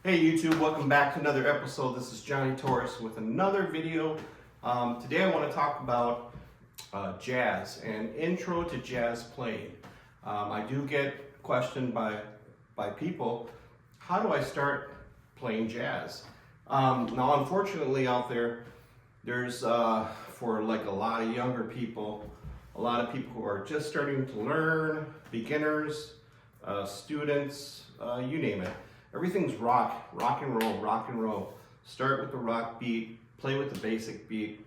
Hey YouTube, welcome back to another episode. This is Johnny Torres with another video. Today I want to talk about jazz and intro to jazz playing. I do get questioned by people, how do I start playing jazz? Now unfortunately out there's for like a lot of younger people, a lot of people who are just starting to learn, beginners, students, you name it. Everything's rock and roll. Start with the rock beat, play with the basic beat.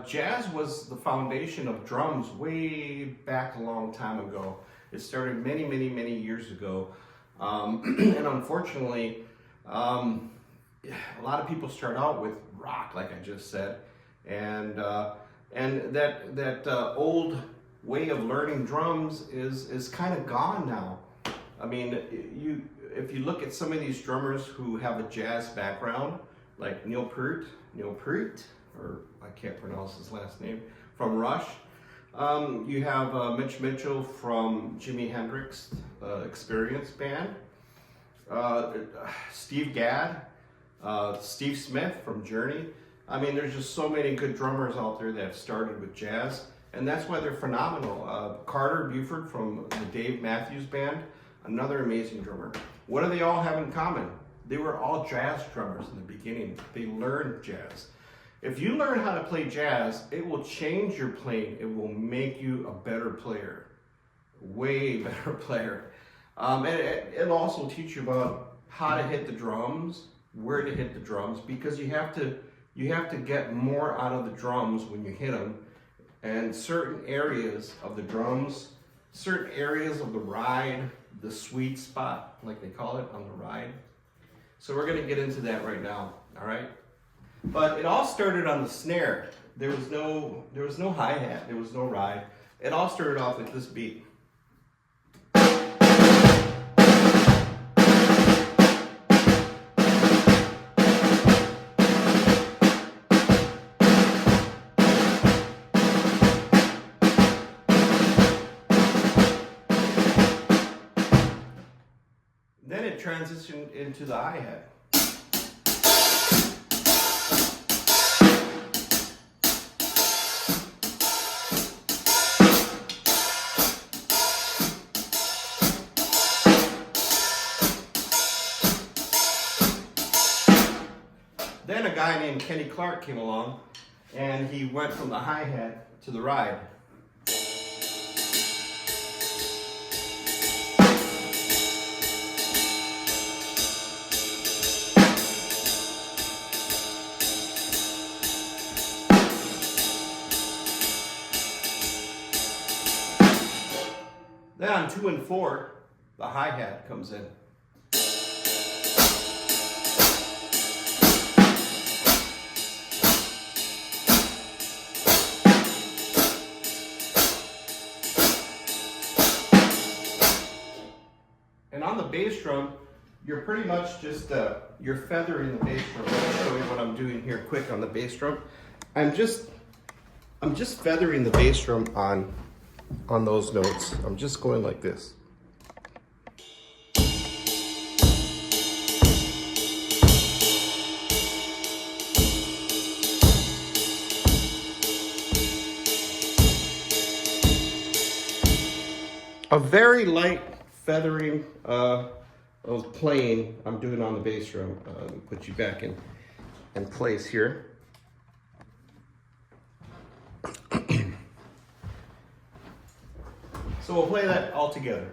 Jazz was the foundation of drums way back a long time ago. It started many years ago. And unfortunately, a lot of people start out with rock, like I just said. And that old way of learning drums is kind of gone now. I mean, if you look at some of these drummers who have a jazz background, like Neil Peart, or I can't pronounce his last name, from Rush. You have Mitch Mitchell from Jimi Hendrix Experience Band. Steve Gadd, Steve Smith from Journey. I mean, there's just so many good drummers out there that have started with jazz, and that's why they're phenomenal. Carter Buford from the Dave Matthews Band, another amazing drummer. What do they all have in common? They were all jazz drummers in the beginning. They learned jazz. If you learn how to play jazz, it will change your playing. It will make you a better player, way better player. And it'll also teach you about how to hit the drums, where to hit the drums, because you have to get more out of the drums when you hit them, and certain areas of the drums, certain areas of the ride, the sweet spot, like they call it on the ride. So we're going to get into that right now, all right? But it all started on the snare. There was no hi-hat, there was no ride. It all started off with this beat. Then it transitioned into the hi-hat. Then a guy named Kenny Clark came along, and he went from the hi-hat to the ride. Then on 2 and 4, the hi-hat comes in. And on the bass drum, you're pretty much just, you're feathering the bass drum. I'll show you what I'm doing here quick on the bass drum. I'm just feathering the bass drum on those notes. I'm just going like this. A very light feathering of playing I'm doing on the bass drum. Let me put you back in place here. So we'll play that all together.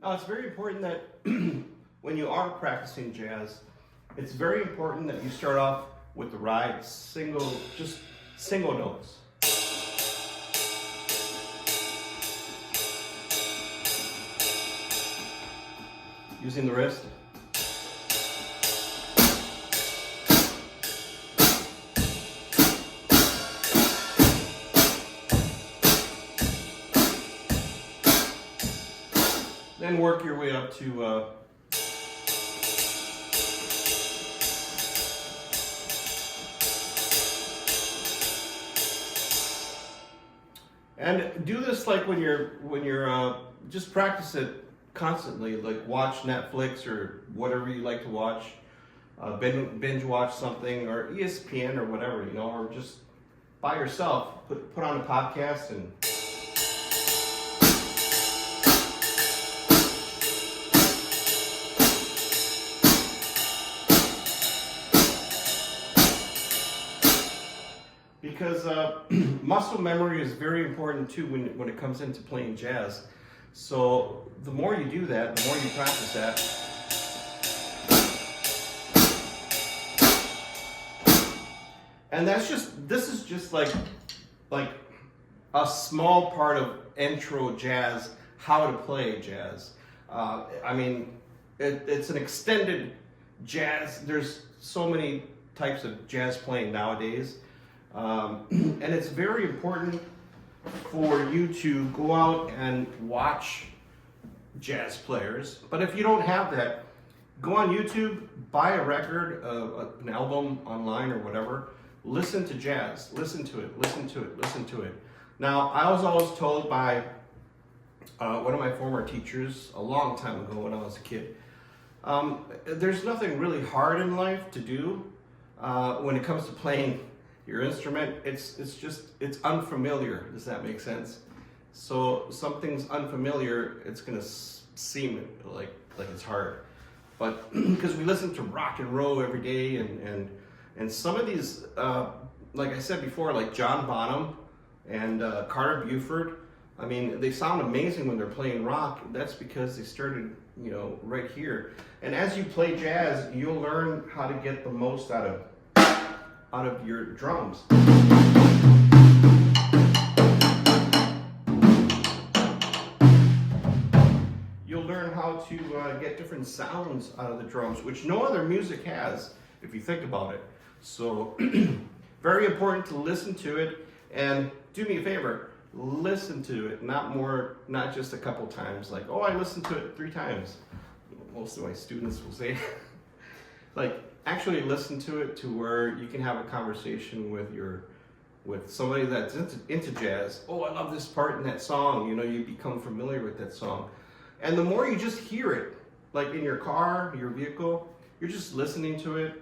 Now it's very important that when you are practicing jazz, it's very important that you start off with the ride just single notes. Using the wrist. Then work your way up to and do this like when you're just practice it constantly, like watch Netflix or whatever you like to watch, binge watch something, or ESPN or whatever, you know, or just by yourself, put on a podcast and because muscle memory is very important too when it comes into playing jazz. So the more you do that, the more you practice that, and this is just like a small part of intro jazz, how to play jazz. I mean, it's an extended jazz. There's so many types of jazz playing nowadays. And it's very important for you to go out and watch jazz players. But if you don't have that, go on YouTube, buy a record, an album online or whatever, listen to jazz, listen to it, listen to it, listen to it. Now, I was always told by one of my former teachers a long time ago when I was a kid, there's nothing really hard in life to do when it comes to playing your instrument. It's unfamiliar. Does that make sense? So something's unfamiliar, it's gonna seem like it's hard. But because we listen to rock and roll every day, and some of these, like I said before, like John Bonham and Carter Beauford, I mean, they sound amazing when they're playing rock. That's because they started, you know, right here. And as you play jazz, you'll learn how to get the most out of your drums. You'll learn how to get different sounds out of the drums, which no other music has, if you think about it. So, very important to listen to it, and do me a favor, listen to it, not just a couple times, like, oh, I listened to it 3 times. Most of my students will say, like, actually listen to it to where you can have a conversation with somebody that's into jazz. Oh, I love this part in that song. You know, you become familiar with that song. And the more you just hear it, like in your car, your vehicle, you're just listening to it.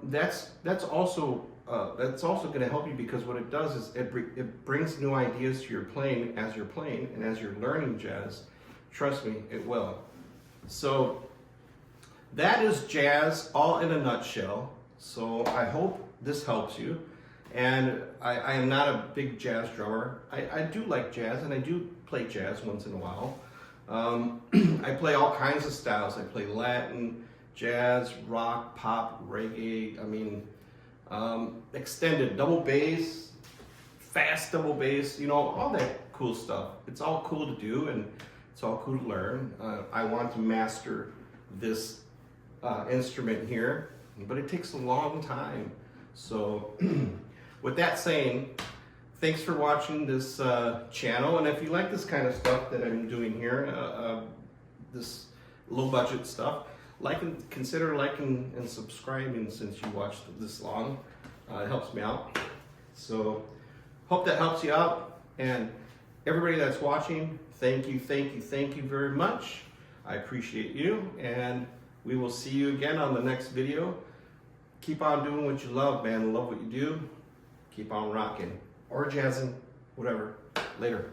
That's also going to help you, because what it does is it brings new ideas to your playing as you're playing and as you're learning jazz. Trust me, it will. So that is jazz all in a nutshell. So I hope this helps you. And I am not a big jazz drummer. I do like jazz, and I do play jazz once in a while. I play all kinds of styles. I play Latin, jazz, rock, pop, reggae. I mean, extended double bass, fast double bass, you know, all that cool stuff. It's all cool to do, and it's all cool to learn. I want to master this instrument here, but it takes a long time. So with that saying, thanks for watching this channel, and if you like this kind of stuff that I'm doing here, this low budget stuff, consider liking and subscribing since you watched this long. It helps me out. So hope that helps you out, and everybody that's watching, thank you very much. I appreciate you, and we will see you again on the next video. Keep on doing what you love, man. Love what you do. Keep on rocking or jazzing, whatever. Later.